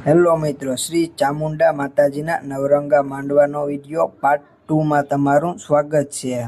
Hello મિત્રો, શ્રી ચામુંડા માતાજીના નવરંગા માંડવાનો video part 2 માં તમારું સ્વાગત છે.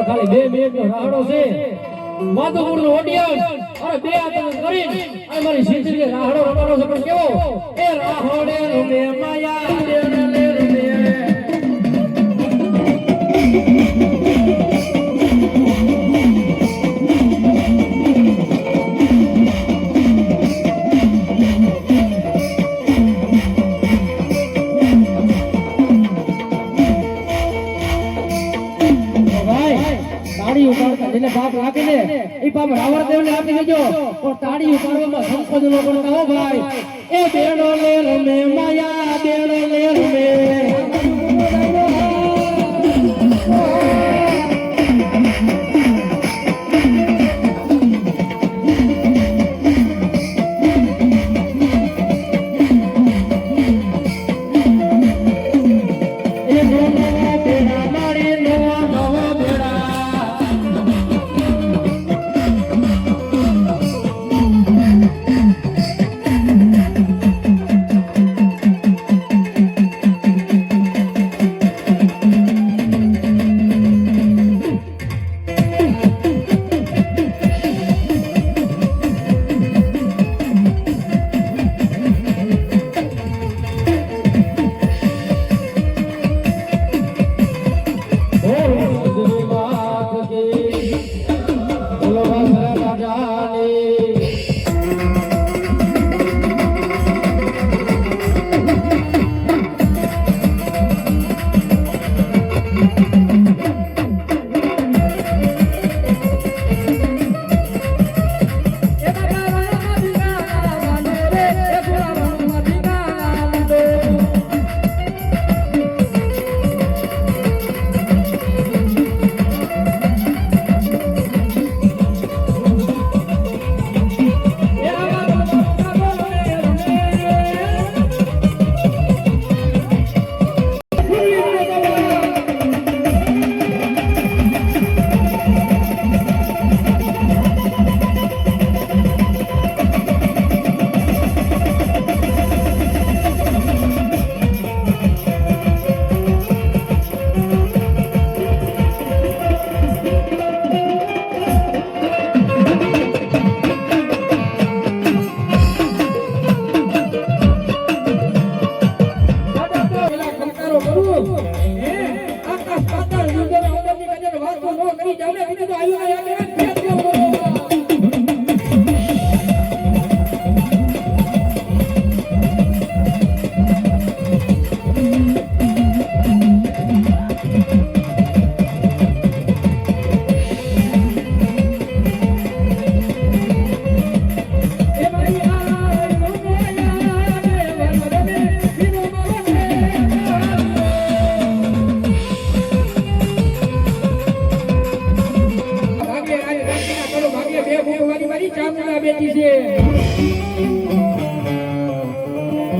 ખાલી બે મિનિટ નો રાહડો છે માધવપુર નો ઓડિયન્સ અરે બે હાથ કરીને અને મારી સિંચરી રાહડો રમવાનો છે પણ કેવો એ રાહડે રમે માયા દેને રમે એટલે બાપ રાખે ને એ બાપ રાવણ દેવ ને આપી દેજો પણ તાળી ઉપાડવામાં સંપદ નો પણ કહો ભાઈ એ બેડો લે રમે માયા બેડો લે રમે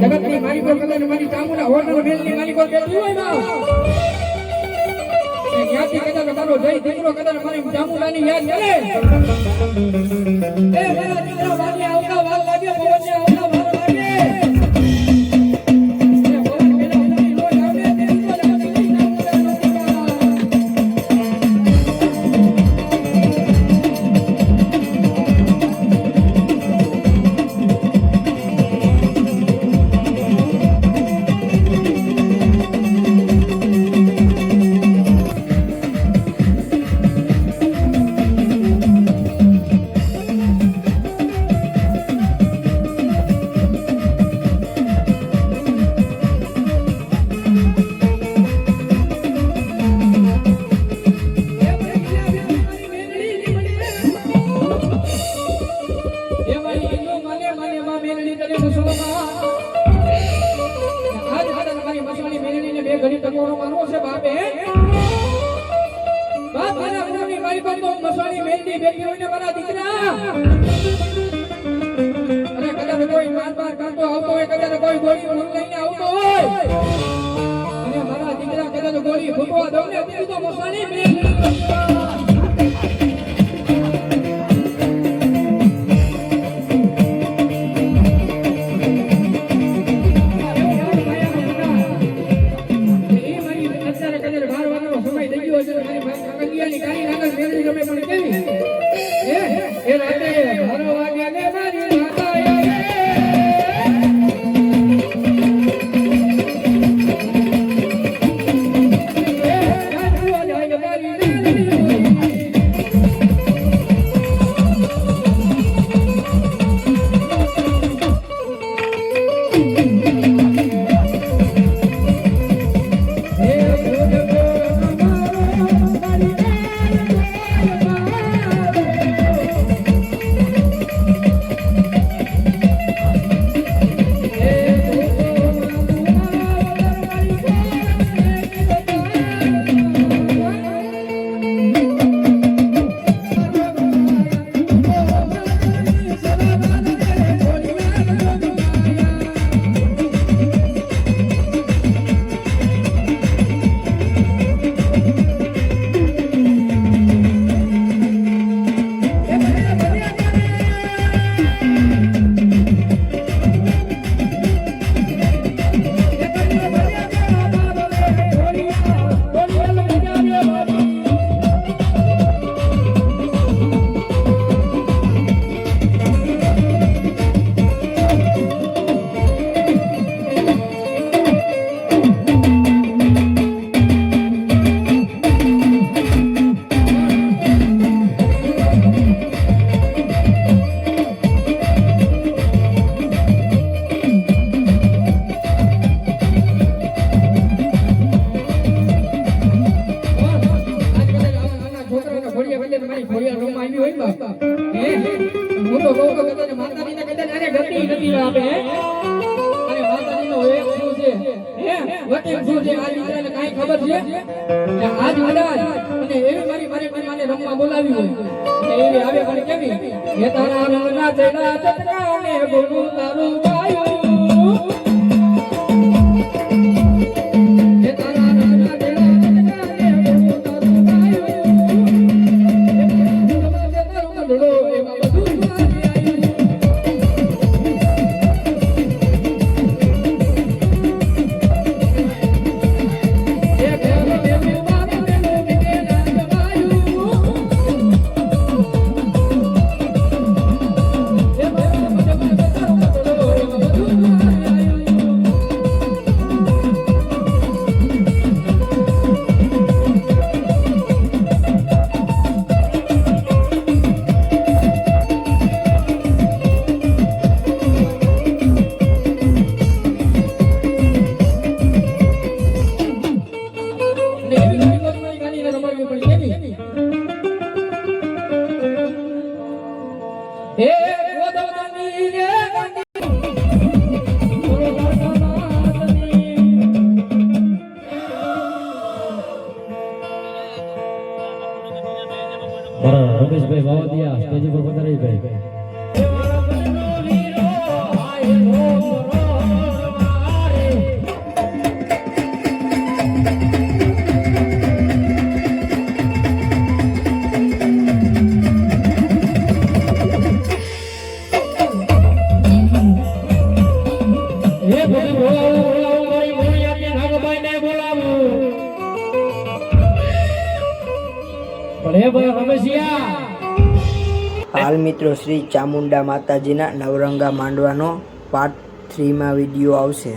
જગતની માલિકો કદાચ મારી ચામુંડા હોટલ મેલની માલિકો બેઠી હોય ના ત્યાંથી કદાચ મારો જય દીકરો કદાચ મારી ચામુંડાની યાદ કરે એ મારા દીકરા વાગે આવતા વાર લાગે પવનને આવતા વાર લાગે ગોળી ફૂટવા દઉં ને અત્યારે તો મસાણી રમેશભાઈ વાવડિયા સ્ટેજ ઉપર પધારી ભાઈ હે બધું બોલાવું મારી મોણિયાને નાગબાઈને બોલાવું. પણ હે ભાઈ રમેશિયા, હાલ મિત્રો શ્રી ચામુંડા માતાજીના નવરંગા માંડવાનો પાર્ટ 3 માં વિડીયો આવશે.